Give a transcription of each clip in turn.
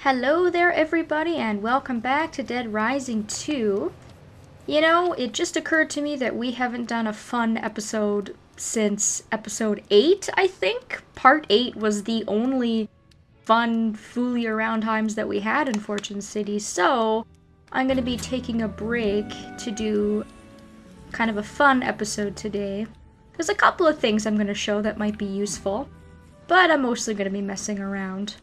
Hello there everybody and welcome back to Dead Rising 2. You know, it just occurred to me that we haven't done a fun episode since episode 8, I think. Part 8 was the only fun, fooly around times that we had in Fortune City, so I'm going to be taking a break to do kind of a fun episode today. There's a couple of things I'm going to show that might be useful, but I'm mostly going to be messing around.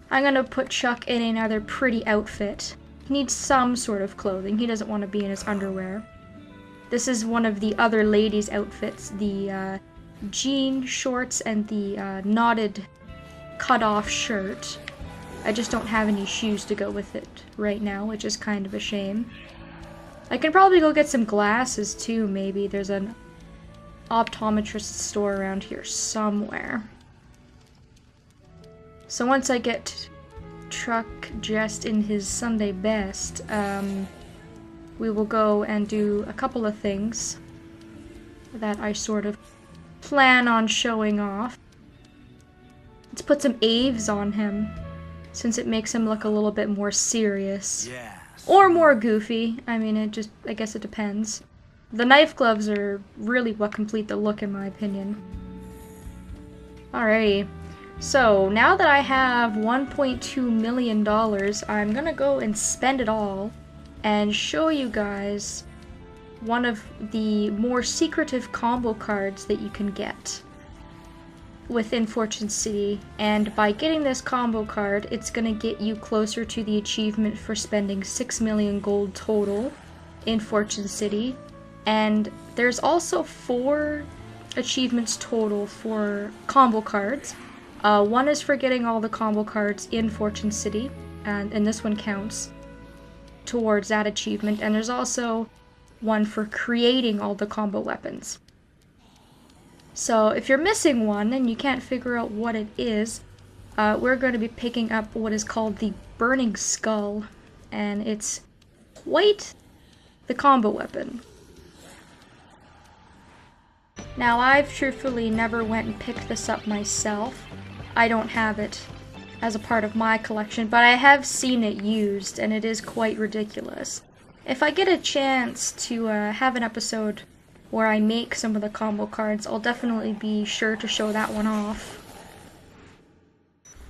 I'm gonna put Chuck in another pretty outfit. He needs some sort of clothing. He doesn't want to be in his underwear. This is one of the other ladies' outfits. The jean shorts and the knotted cut-off shirt. I just don't have any shoes to go with it right now, which is kind of a shame. I can probably go get some glasses too, maybe. There's an optometrist store around here somewhere. So once I get Chuck dressed in his Sunday best, we will go and do a couple of things that I sort of plan on showing off. Let's put some Aves on him, since it makes him look a little bit more serious. Yes. Or more goofy. I mean, I guess it depends. The knife gloves are really what complete the look in my opinion. Alrighty. So, now that I have $1.2 million, I'm gonna go and spend it all and show you guys one of the more secretive combo cards that you can get within Fortune City. And by getting this combo card, it's gonna get you closer to the achievement for spending 6 million gold total in Fortune City. And there's also 4 achievements total for combo cards. One is for getting all the combo cards in Fortune City, and this one counts towards that achievement, and there's also one for creating all the combo weapons. So if you're missing one and you can't figure out what it is, we're going to be picking up what is called the Burning Skull, and it's quite the combo weapon. Now, I've truthfully never went and picked this up myself. I don't have it as a part of my collection, but I have seen it used, and it is quite ridiculous. If I get a chance to have an episode where I make some of the combo cards, I'll definitely be sure to show that one off.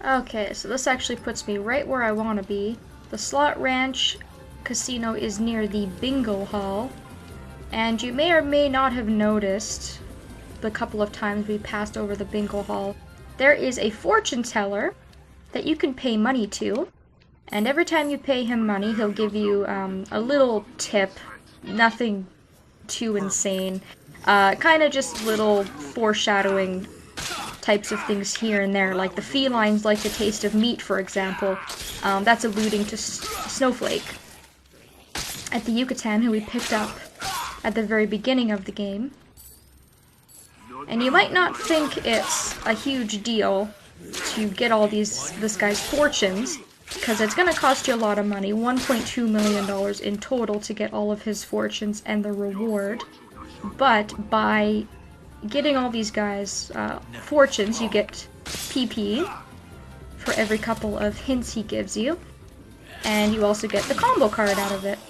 Okay, so this actually puts me right where I want to be. The Slot Ranch Casino is near the Bingo Hall, and you may or may not have noticed the couple of times we passed over the Bingo Hall, there is a fortune teller that you can pay money to, and every time you pay him money, he'll give you a little tip, nothing too insane, kind of just little foreshadowing types of things here and there, like the felines like the taste of meat, for example. That's alluding to Snowflake at the Yucatan, who we picked up at the very beginning of the game. And you might not think it's a huge deal to get all this guy's fortunes, because it's going to cost you a lot of money, $1.2 million in total to get all of his fortunes and the reward. But by getting all these guys' fortunes, you get PP for every couple of hints he gives you, and you also get the combo card out of it.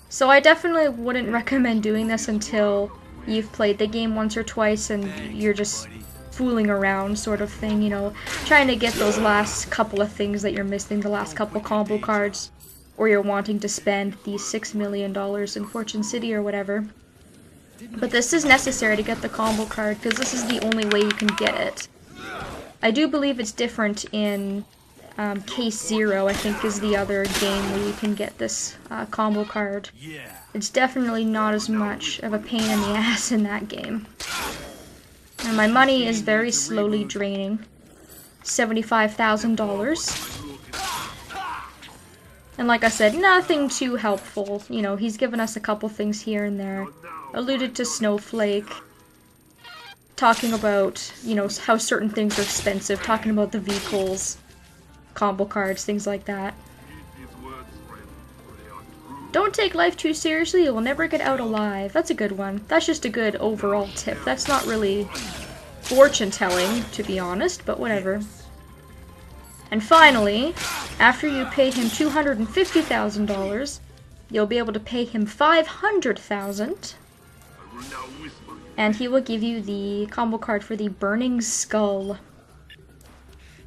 So I definitely wouldn't recommend doing this until you've played the game once or twice and you're just fooling around sort of thing, you know, trying to get those last couple of things that you're missing, the last couple combo cards, or you're wanting to spend the $6 million in Fortune City or whatever. But this is necessary to get the combo card, because this is the only way you can get it. I do believe it's different in Case Zero, I think, is the other game where you can get this combo card. It's definitely not as much of a pain in the ass in that game. And my money is very slowly draining. $75,000. And like I said, nothing too helpful. You know, he's given us a couple things here and there. Alluded to Snowflake. Talking about, you know, how certain things are expensive. Talking about the vehicles, combo cards, things like that. Don't take life too seriously, you will never get out alive. That's a good one. That's just a good overall tip. That's not really fortune telling, to be honest, but whatever. And finally, after you pay him $250,000, you'll be able to pay him $500,000. And he will give you the combo card for the Burning Skull.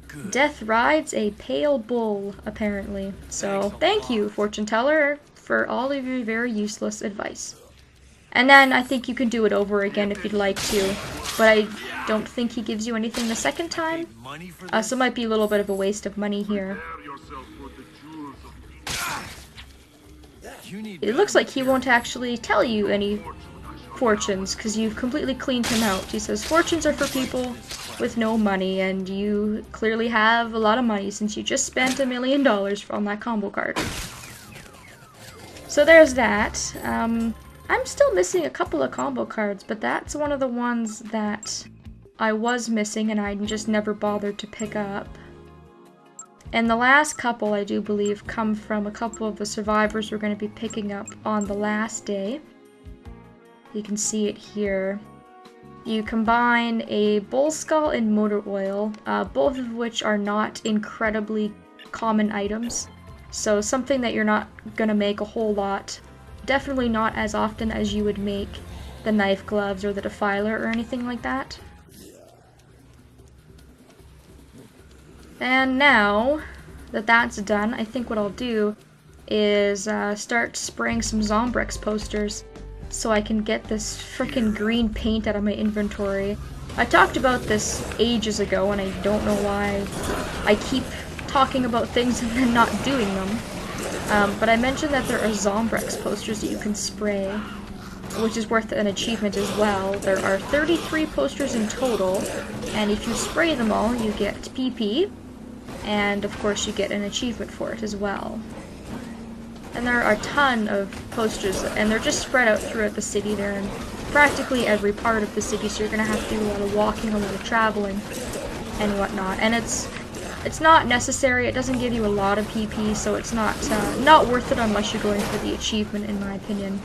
Good. Death rides a pale bull, apparently. So, thank you, fortune teller, for all of your very useless advice. And then I think you can do it over again if you'd like to. But I don't think he gives you anything the second time. So it might be a little bit of a waste of money here. It looks like he won't actually tell you any fortunes, because you've completely cleaned him out. He says fortunes are for people with no money, and you clearly have a lot of money since you just spent $1 million on that combo card. So there's that. I'm still missing a couple of combo cards, but that's one of the ones that I was missing and I just never bothered to pick up. And the last couple, I do believe, come from a couple of the survivors we're going to be picking up on the last day. You can see it here. You combine a bull skull and motor oil, both of which are not incredibly common items. So something that you're not going to make a whole lot. Definitely not as often as you would make the knife gloves or the defiler or anything like that. And now that that's done, I think what I'll do is start spraying some Zombrex posters so I can get this frickin' green paint out of my inventory. I talked about this ages ago and I don't know why I keep talking about things and then not doing them. But I mentioned that there are Zombrex posters that you can spray, which is worth an achievement as well. There are 33 posters in total, and if you spray them all, you get PP, and of course you get an achievement for it as well. And there are a ton of posters, and they're just spread out throughout the city. They're in practically every part of the city, so you're going to have to do a lot of walking, a lot of traveling, and whatnot. And it's not necessary. It doesn't give you a lot of PP, so it's not worth it unless you're going for the achievement, in my opinion.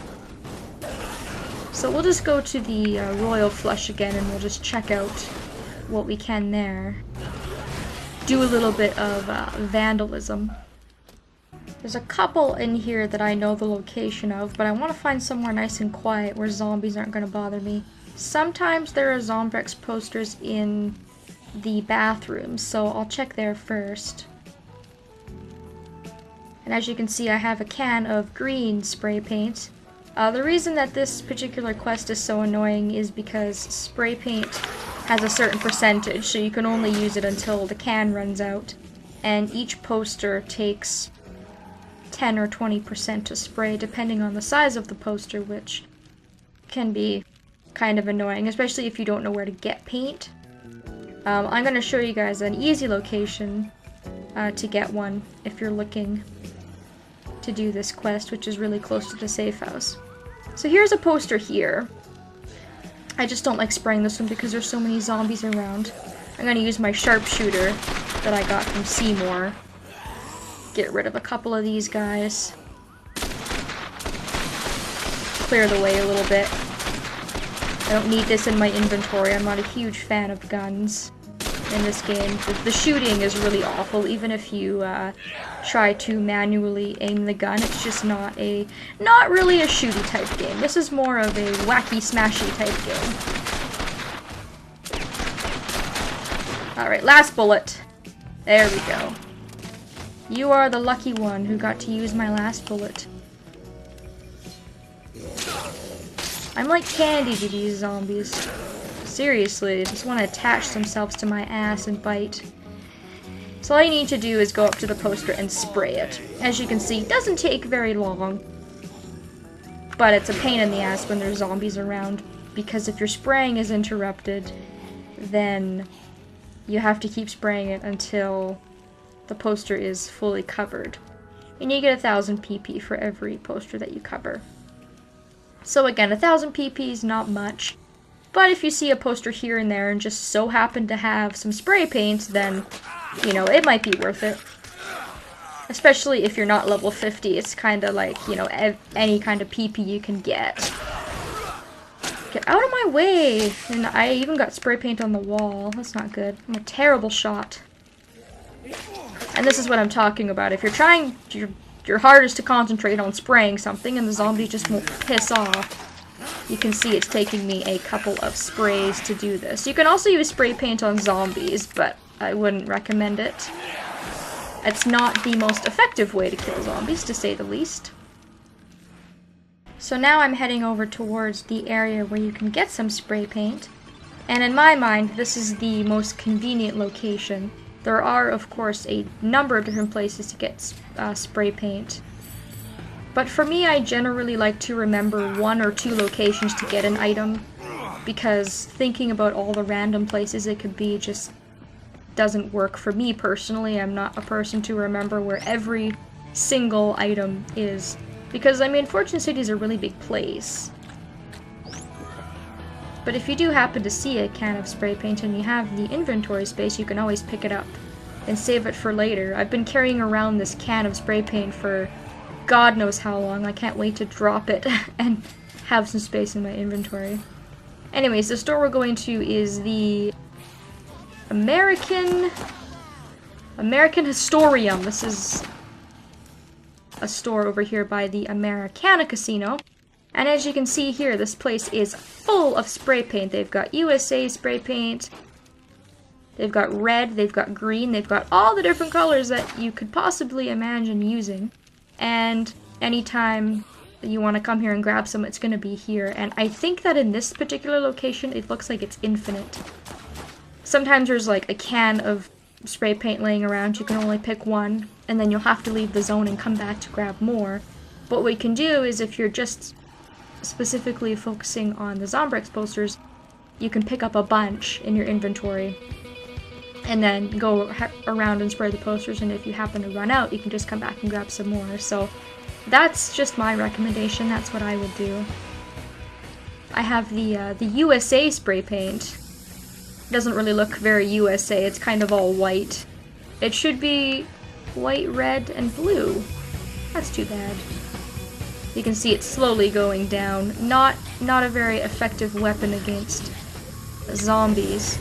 So we'll just go to the Royal Flush again, and we'll just check out what we can there. Do a little bit of vandalism. There's a couple in here that I know the location of, but I want to find somewhere nice and quiet where zombies aren't going to bother me. Sometimes there are Zombrex posters in the bathroom, so I'll check there first. And as you can see, I have a can of green spray paint. The reason that this particular quest is so annoying is because spray paint has a certain percentage, so you can only use it until the can runs out. And each poster takes 10 or 20% to spray, depending on the size of the poster, which can be kind of annoying, especially if you don't know where to get paint. I'm going to show you guys an easy location to get one if you're looking to do this quest, which is really close to the safe house. So here's a poster here. I just don't like spraying this one because there's so many zombies around. I'm going to use my sharpshooter that I got from Seymour. Get rid of a couple of these guys. Clear the way a little bit. I don't need this in my inventory. I'm not a huge fan of guns in this game. The shooting is really awful, even if you try to manually aim the gun. It's just not really a shooty type game. This is more of a wacky smashy type game. Alright, last bullet. There we go. You are the lucky one who got to use my last bullet. I'm like candy to these zombies. Seriously, they just want to attach themselves to my ass and bite. So all you need to do is go up to the poster and spray it. As you can see, it doesn't take very long. But it's a pain in the ass when there's zombies around, because if your spraying is interrupted, then you have to keep spraying it until the poster is fully covered. And you get 1,000 PP for every poster that you cover. So again, 1,000 PP is not much. But if you see a poster here and there and just so happen to have some spray paint, then, you know, it might be worth it. Especially if you're not level 50, it's kind of like, you know, any kind of PP you can get. Get out of my way! And I even got spray paint on the wall. That's not good. I'm a terrible shot. And this is what I'm talking about. If you're trying your hardest to concentrate on spraying something and the zombies just won't piss off, you can see it's taking me a couple of sprays to do this. You can also use spray paint on zombies, but I wouldn't recommend it. It's not the most effective way to kill zombies, to say the least. So now I'm heading over towards the area where you can get some spray paint. And in my mind, this is the most convenient location. There are, of course, a number of different places to get spray paint. But for me, I generally like to remember 1 or 2 locations to get an item, because thinking about all the random places it could be just doesn't work for me personally. I'm not a person to remember where every single item is, because, I mean, Fortune City is a really big place. But if you do happen to see a can of spray paint and you have the inventory space, you can always pick it up and save it for later. I've been carrying around this can of spray paint for God knows how long. I can't wait to drop it and have some space in my inventory. Anyways, the store we're going to is the American Historium. This is a store over here by the Americana Casino. And as you can see here, this place is full of spray paint. They've got USA spray paint, they've got red, they've got green, they've got all the different colors that you could possibly imagine using. And anytime you want to come here and grab some, it's going to be here. And I think that in this particular location, it looks like it's infinite. Sometimes there's like a can of spray paint laying around, you can only pick one, and then you'll have to leave the zone and come back to grab more. What we can do is, if you're just specifically focusing on the Zombrex posters, you can pick up a bunch in your inventory and then go around and spray the posters, and if you happen to run out, you can just come back and grab some more. So that's just my recommendation. That's what I would do. I have the USA spray paint. It doesn't really look very USA. It's kind of all white. It should be white, red, and blue. That's too bad. You can see it's slowly going down. Not a very effective weapon against zombies.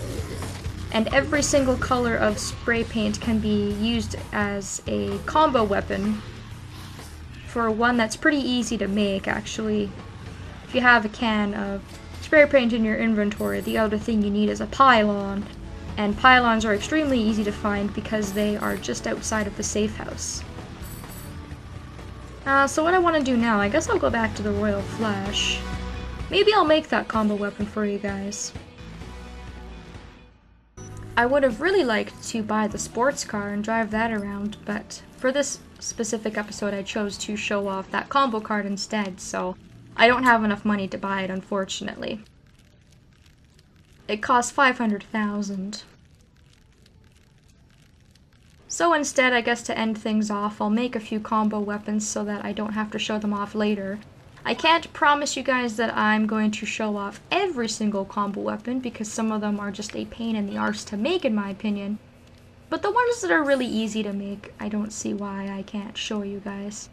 And every single color of spray paint can be used as a combo weapon for one that's pretty easy to make, actually. If you have a can of spray paint in your inventory, the other thing you need is a pylon. And pylons are extremely easy to find because they are just outside of the safe house. So what I want to do now, I guess I'll go back to the Royal Flush. Maybe I'll make that combo weapon for you guys. I would have really liked to buy the sports car and drive that around, but for this specific episode I chose to show off that combo card instead, so I don't have enough money to buy it, unfortunately. It costs 500,000. So instead, I guess to end things off, I'll make a few combo weapons so that I don't have to show them off later. I can't promise you guys that I'm going to show off every single combo weapon, because some of them are just a pain in the arse to make, in my opinion. But the ones that are really easy to make, I don't see why I can't show you guys.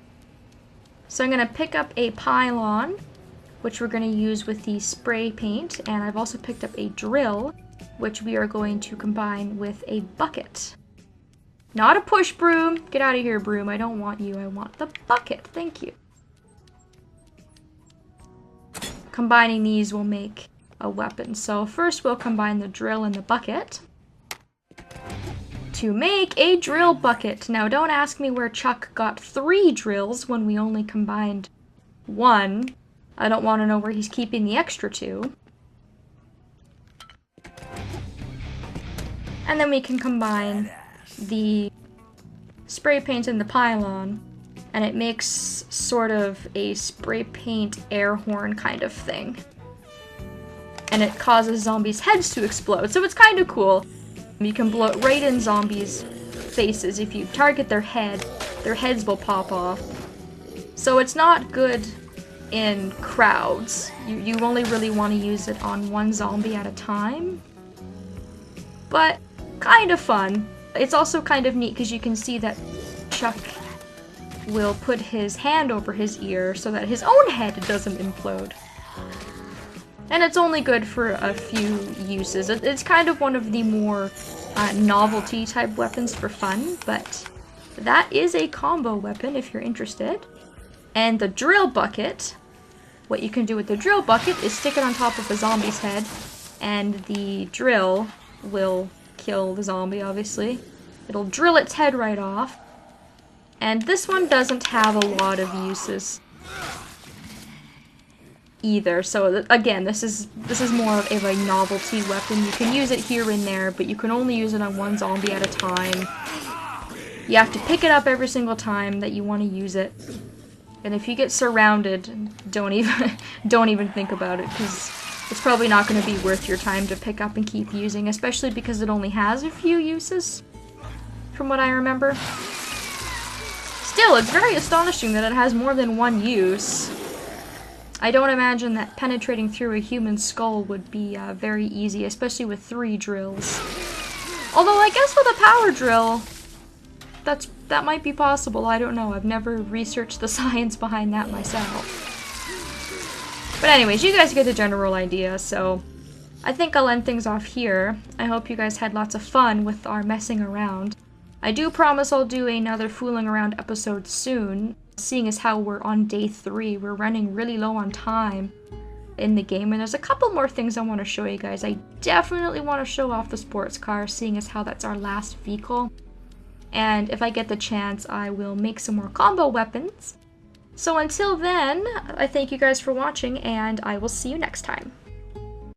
So I'm going to pick up a pylon, which we're going to use with the spray paint, and I've also picked up a drill, which we are going to combine with a bucket. Not a push broom! Get out of here, broom. I don't want you. I want the bucket. Thank you. Combining these will make a weapon. So first we'll combine the drill and the bucket to make a drill bucket. Now don't ask me where Chuck got 3 drills when we only combined 1. I don't want to know where he's keeping the extra 2. And then we can combine the spray paint and the pylon, and it makes sort of a spray paint air horn kind of thing. And it causes zombies' heads to explode, so it's kind of cool. You can blow it right in zombies' faces. If you target their heads will pop off. So it's not good in crowds. You only really want to use it on one zombie at a time. But kind of fun. It's also kind of neat because you can see that Chuck will put his hand over his ear so that his own head doesn't implode. And it's only good for a few uses. It's kind of one of the more novelty type weapons for fun, but that is a combo weapon if you're interested. And the drill bucket, what you can do with the drill bucket is stick it on top of a zombie's head, and the drill will kill the zombie, obviously. It'll drill its head right off. And this one doesn't have a lot of uses either. So again, this is more of a novelty weapon. You can use it here and there, but you can only use it on one zombie at a time. You have to pick it up every single time that you want to use it. And if you get surrounded, don't even think about it, because it's probably not going to be worth your time to pick up and keep using, especially because it only has a few uses, from what I remember. Still, it's very astonishing that it has more than one use. I don't imagine that penetrating through a human skull would be very easy, especially with 3 drills. Although I guess with a power drill, that might be possible. I don't know. I've never researched the science behind that myself. But anyways, you guys get the general idea, so I think I'll end things off here. I hope you guys had lots of fun with our messing around. I do promise I'll do another fooling around episode soon. Seeing as how we're on day 3, we're running really low on time in the game, and there's a couple more things I want to show you guys. I definitely want to show off the sports car, seeing as how that's our last vehicle. And if I get the chance, I will make some more combo weapons. So until then, I thank you guys for watching, and I will see you next time.